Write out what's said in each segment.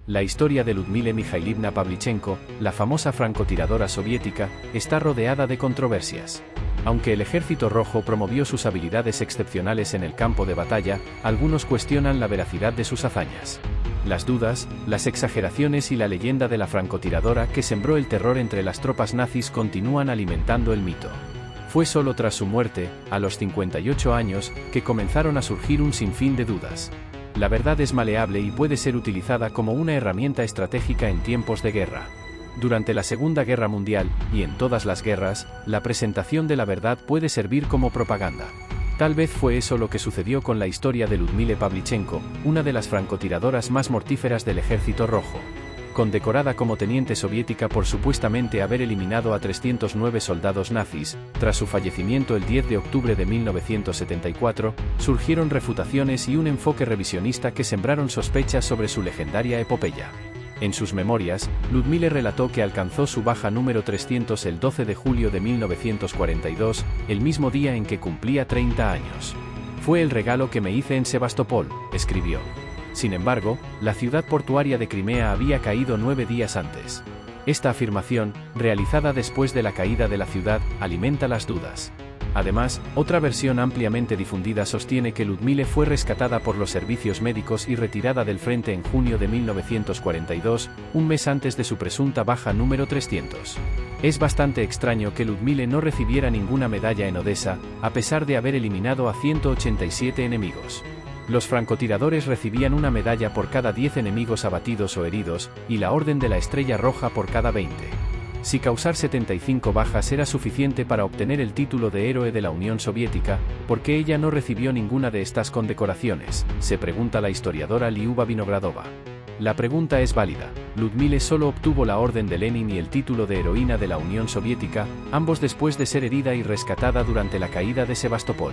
La historia de Lyudmila Mikhailivna Pavlichenko, la famosa francotiradora soviética, está rodeada de controversias. Aunque el Ejército Rojo promovió sus habilidades excepcionales en el campo de batalla, algunos cuestionan la veracidad de sus hazañas. Las dudas, las exageraciones y la leyenda de la francotiradora que sembró el terror entre las tropas nazis continúan alimentando el mito. Fue solo tras su muerte, a los 58 años, que comenzaron a surgir un sinfín de dudas. La verdad es maleable y puede ser utilizada como una herramienta estratégica en tiempos de guerra. Durante la Segunda Guerra Mundial, y en todas las guerras, la presentación de la verdad puede servir como propaganda. Tal vez fue eso lo que sucedió con la historia de Lyudmila Pavlichenko, una de las francotiradoras más mortíferas del Ejército Rojo. Condecorada como teniente soviética por supuestamente haber eliminado a 309 soldados nazis, tras su fallecimiento el 10 de octubre de 1974, surgieron refutaciones y un enfoque revisionista que sembraron sospechas sobre su legendaria epopeya. En sus memorias, Lyudmila relató que alcanzó su baja número 300 el 12 de julio de 1942, el mismo día en que cumplía 30 años. «Fue el regalo que me hice en Sebastopol», escribió. Sin embargo, la ciudad portuaria de Crimea había caído 9 días antes. Esta afirmación, realizada después de la caída de la ciudad, alimenta las dudas. Además, otra versión ampliamente difundida sostiene que Lyudmila fue rescatada por los servicios médicos y retirada del frente en junio de 1942, un mes antes de su presunta baja número 300. Es bastante extraño que Lyudmila no recibiera ninguna medalla en Odessa, a pesar de haber eliminado a 187 enemigos. Los francotiradores recibían una medalla por cada 10 enemigos abatidos o heridos, y la Orden de la Estrella Roja por cada 20. Si causar 75 bajas era suficiente para obtener el título de héroe de la Unión Soviética, ¿por qué ella no recibió ninguna de estas condecoraciones?, se pregunta la historiadora Liuba Vinogradova. La pregunta es válida. Lyudmila solo obtuvo la Orden de Lenin y el título de heroína de la Unión Soviética, ambos después de ser herida y rescatada durante la caída de Sebastopol.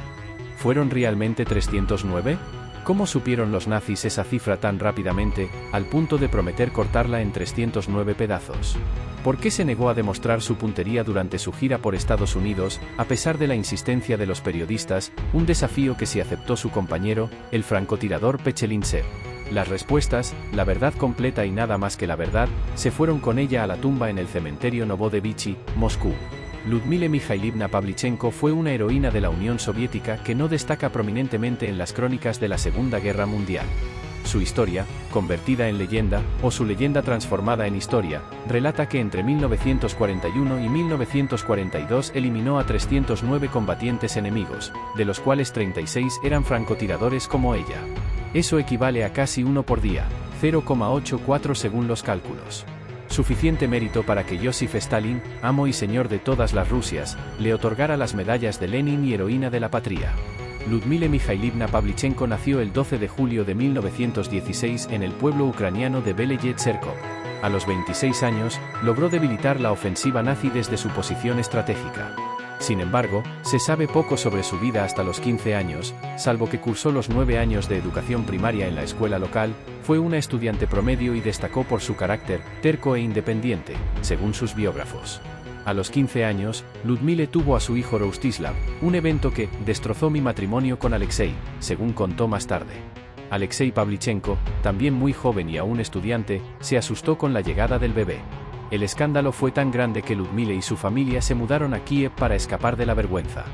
¿Fueron realmente 309? ¿Cómo supieron los nazis esa cifra tan rápidamente, al punto de prometer cortarla en 309 pedazos? ¿Por qué se negó a demostrar su puntería durante su gira por Estados Unidos, a pesar de la insistencia de los periodistas, un desafío que sí aceptó su compañero, el francotirador Pechelintsev? Las respuestas, la verdad completa y nada más que la verdad, se fueron con ella a la tumba en el cementerio Novodevichy, Moscú. Lyudmila Mikhailivna Pavlichenko fue una heroína de la Unión Soviética que no destaca prominentemente en las crónicas de la Segunda Guerra Mundial. Su historia, convertida en leyenda, o su leyenda transformada en historia, relata que entre 1941 y 1942 eliminó a 309 combatientes enemigos, de los cuales 36 eran francotiradores como ella. Eso equivale a casi uno por día, 0,84 según los cálculos. Suficiente mérito para que Joseph Stalin, amo y señor de todas las Rusias, le otorgara las medallas de Lenin y heroína de la patria. Lyudmila Mikhailivna Pavlichenko nació el 12 de julio de 1916 en el pueblo ucraniano de Beleye-Tserkov. A los 26 años, logró debilitar la ofensiva nazi desde su posición estratégica. Sin embargo, se sabe poco sobre su vida hasta los 15 años, salvo que cursó los 9 años de educación primaria en la escuela local, fue una estudiante promedio y destacó por su carácter terco e independiente, según sus biógrafos. A los 15 años, Lyudmila tuvo a su hijo Rostislav, un evento que destrozó mi matrimonio con Alexei, según contó más tarde. Alexei Pavlichenko, también muy joven y aún estudiante, se asustó con la llegada del bebé. El escándalo fue tan grande que Lyudmila y su familia se mudaron a Kiev para escapar de la vergüenza.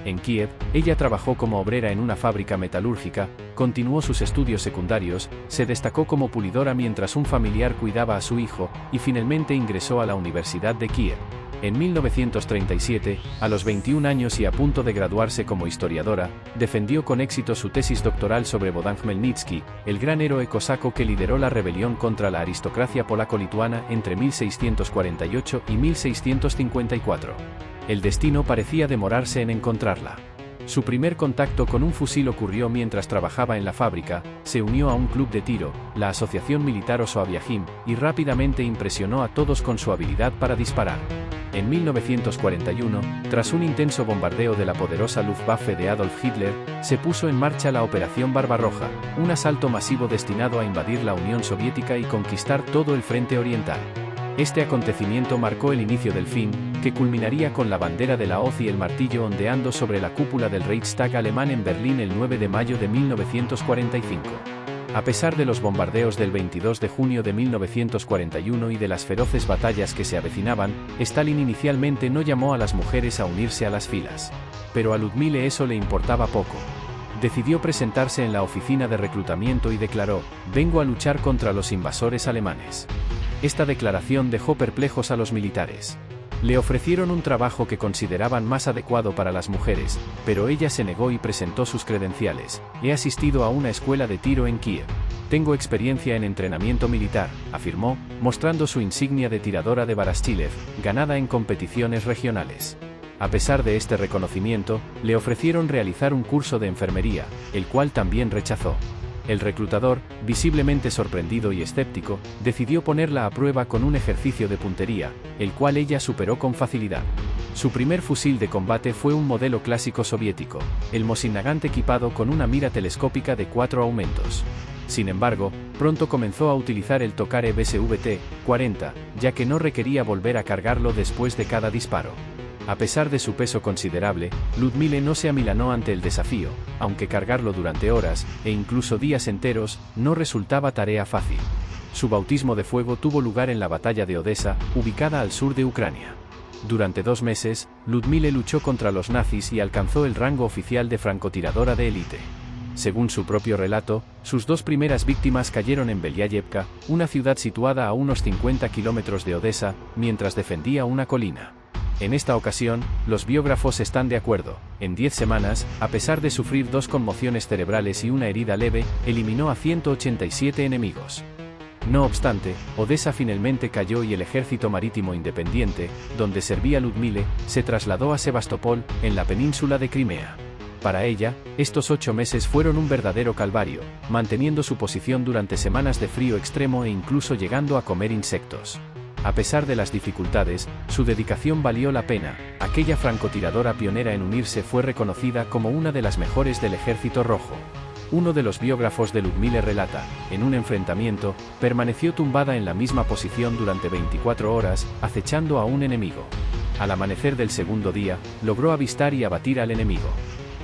En Kiev, ella trabajó como obrera en una fábrica metalúrgica, continuó sus estudios secundarios, se destacó como pulidora mientras un familiar cuidaba a su hijo, y finalmente ingresó a la Universidad de Kiev. En 1937, a los 21 años y a punto de graduarse como historiadora, defendió con éxito su tesis doctoral sobre Bogdan Khmelnytsky, el gran héroe cosaco que lideró la rebelión contra la aristocracia polaco-lituana entre 1648 y 1654. El destino parecía demorarse en encontrarla. Su primer contacto con un fusil ocurrió mientras trabajaba en la fábrica, se unió a un club de tiro, la Asociación Militar Osoaviajim, y rápidamente impresionó a todos con su habilidad para disparar. En 1941, tras un intenso bombardeo de la poderosa Luftwaffe de Adolf Hitler, se puso en marcha la Operación Barbarroja, un asalto masivo destinado a invadir la Unión Soviética y conquistar todo el frente oriental. Este acontecimiento marcó el inicio del fin, que culminaría con la bandera de la hoz y el martillo ondeando sobre la cúpula del Reichstag alemán en Berlín el 9 de mayo de 1945. A pesar de los bombardeos del 22 de junio de 1941 y de las feroces batallas que se avecinaban, Stalin inicialmente no llamó a las mujeres a unirse a las filas. Pero a Ludmile eso le importaba poco. Decidió presentarse en la oficina de reclutamiento y declaró: «Vengo a luchar contra los invasores alemanes». Esta declaración dejó perplejos a los militares. Le ofrecieron un trabajo que consideraban más adecuado para las mujeres, pero ella se negó y presentó sus credenciales. «He asistido a una escuela de tiro en Kiev. Tengo experiencia en entrenamiento militar», afirmó, mostrando su insignia de tiradora de Barashchilev, ganada en competiciones regionales. A pesar de este reconocimiento, le ofrecieron realizar un curso de enfermería, el cual también rechazó. El reclutador, visiblemente sorprendido y escéptico, decidió ponerla a prueba con un ejercicio de puntería, el cual ella superó con facilidad. Su primer fusil de combate fue un modelo clásico soviético, el Mosin Nagant equipado con una mira telescópica de 4 aumentos. Sin embargo, pronto comenzó a utilizar el Tokarev SVT-40, ya que no requería volver a cargarlo después de cada disparo. A pesar de su peso considerable, Ludmile no se amilanó ante el desafío, aunque cargarlo durante horas, e incluso días enteros, no resultaba tarea fácil. Su bautismo de fuego tuvo lugar en la batalla de Odessa, ubicada al sur de Ucrania. Durante 2 meses, Ludmile luchó contra los nazis y alcanzó el rango oficial de francotiradora de élite. Según su propio relato, sus 2 primeras víctimas cayeron en Belyayevka, una ciudad situada a unos 50 kilómetros de Odessa, mientras defendía una colina. En esta ocasión, los biógrafos están de acuerdo. En 10 semanas, a pesar de sufrir 2 conmociones cerebrales y una herida leve, eliminó a 187 enemigos. No obstante, Odessa finalmente cayó y el ejército marítimo independiente, donde servía Ludmile, se trasladó a Sebastopol, en la península de Crimea. Para ella, estos 8 meses fueron un verdadero calvario, manteniendo su posición durante semanas de frío extremo e incluso llegando a comer insectos. A pesar de las dificultades, su dedicación valió la pena. Aquella francotiradora pionera en unirse fue reconocida como una de las mejores del Ejército Rojo. Uno de los biógrafos de Ludmile relata: «En un enfrentamiento, permaneció tumbada en la misma posición durante 24 horas, acechando a un enemigo. Al amanecer del segundo día, logró avistar y abatir al enemigo.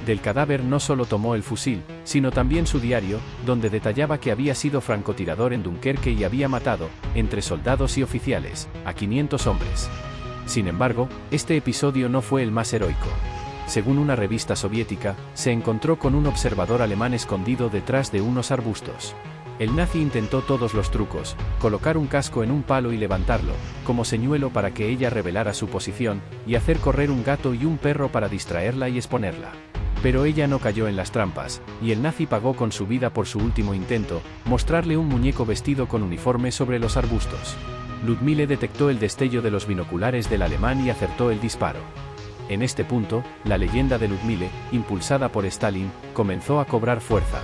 Del cadáver no solo tomó el fusil, sino también su diario, donde detallaba que había sido francotirador en Dunkerque y había matado, entre soldados y oficiales, a 500 hombres». Sin embargo, este episodio no fue el más heroico. Según una revista soviética, se encontró con un observador alemán escondido detrás de unos arbustos. El nazi intentó todos los trucos: colocar un casco en un palo y levantarlo, como señuelo para que ella revelara su posición, y hacer correr un gato y un perro para distraerla y exponerla. Pero ella no cayó en las trampas, y el nazi pagó con su vida por su último intento: mostrarle un muñeco vestido con uniforme sobre los arbustos. Ludmile detectó el destello de los binoculares del alemán y acertó el disparo. En este punto, la leyenda de Ludmile, impulsada por Stalin, comenzó a cobrar fuerza.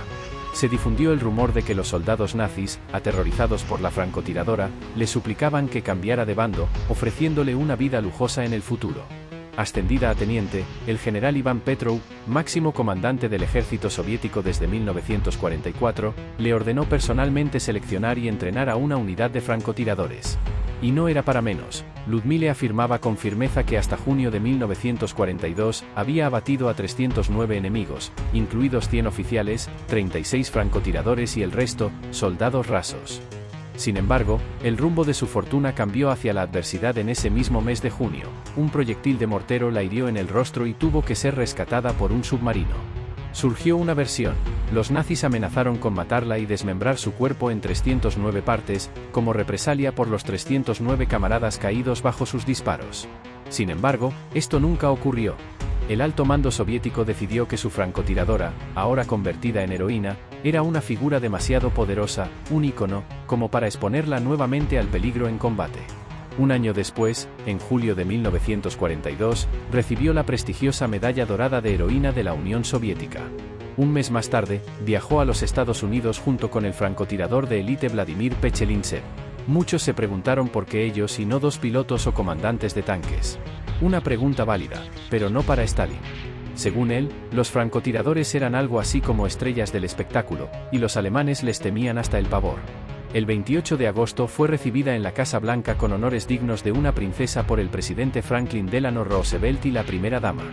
Se difundió el rumor de que los soldados nazis, aterrorizados por la francotiradora, le suplicaban que cambiara de bando, ofreciéndole una vida lujosa en el futuro. Ascendida a teniente, el general Iván Petrov, máximo comandante del ejército soviético desde 1944, le ordenó personalmente seleccionar y entrenar a una unidad de francotiradores. Y no era para menos. Ludmile afirmaba con firmeza que hasta junio de 1942 había abatido a 309 enemigos, incluidos 100 oficiales, 36 francotiradores y el resto, soldados rasos. Sin embargo, el rumbo de su fortuna cambió hacia la adversidad en ese mismo mes de junio. Un proyectil de mortero la hirió en el rostro y tuvo que ser rescatada por un submarino. Surgió una versión: los nazis amenazaron con matarla y desmembrar su cuerpo en 309 partes, como represalia por los 309 camaradas caídos bajo sus disparos. Sin embargo, esto nunca ocurrió. El alto mando soviético decidió que su francotiradora, ahora convertida en heroína, era una figura demasiado poderosa, un ícono, como para exponerla nuevamente al peligro en combate. Un año después, en julio de 1942, recibió la prestigiosa Medalla Dorada de Heroína de la Unión Soviética. Un mes más tarde, viajó a los Estados Unidos junto con el francotirador de élite Vladimir Pechelintsev. Muchos se preguntaron por qué ellos y no 2 pilotos o comandantes de tanques. Una pregunta válida, pero no para Stalin. Según él, los francotiradores eran algo así como estrellas del espectáculo, y los alemanes les temían hasta el pavor. El 28 de agosto fue recibida en la Casa Blanca con honores dignos de una princesa por el presidente Franklin Delano Roosevelt y la primera dama.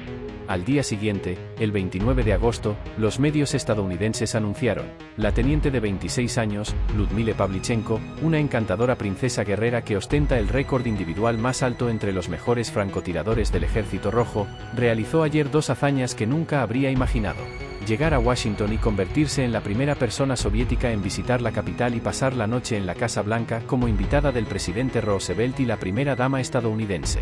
Al día siguiente, el 29 de agosto, los medios estadounidenses anunciaron: la teniente de 26 años, Lyudmila Pavlichenko, una encantadora princesa guerrera que ostenta el récord individual más alto entre los mejores francotiradores del Ejército Rojo, realizó ayer dos hazañas que nunca habría imaginado: llegar a Washington y convertirse en la primera persona soviética en visitar la capital y pasar la noche en la Casa Blanca como invitada del presidente Roosevelt y la primera dama estadounidense.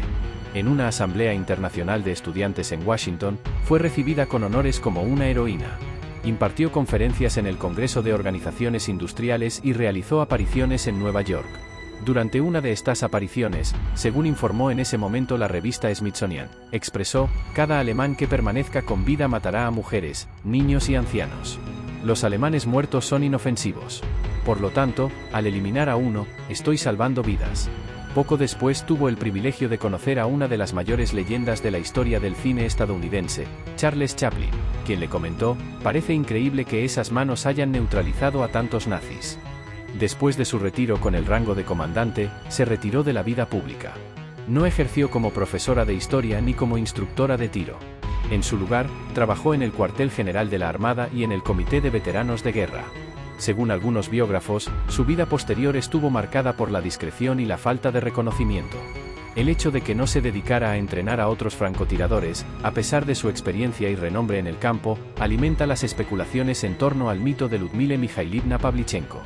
En una asamblea internacional de estudiantes en Washington, fue recibida con honores como una heroína. Impartió conferencias en el Congreso de Organizaciones Industriales y realizó apariciones en Nueva York. Durante una de estas apariciones, según informó en ese momento la revista Smithsonian, expresó: cada alemán que permanezca con vida matará a mujeres, niños y ancianos. Los alemanes muertos son inofensivos. Por lo tanto, al eliminar a uno, estoy salvando vidas. Poco después tuvo el privilegio de conocer a una de las mayores leyendas de la historia del cine estadounidense, Charles Chaplin, quien le comentó: parece increíble que esas manos hayan neutralizado a tantos nazis. Después de su retiro con el rango de comandante, se retiró de la vida pública. No ejerció como profesora de historia ni como instructora de tiro. En su lugar, trabajó en el cuartel general de la Armada y en el Comité de Veteranos de Guerra. Según algunos biógrafos, su vida posterior estuvo marcada por la discreción y la falta de reconocimiento. El hecho de que no se dedicara a entrenar a otros francotiradores, a pesar de su experiencia y renombre en el campo, alimenta las especulaciones en torno al mito de Lyudmila Mikhailivna Pavlichenko.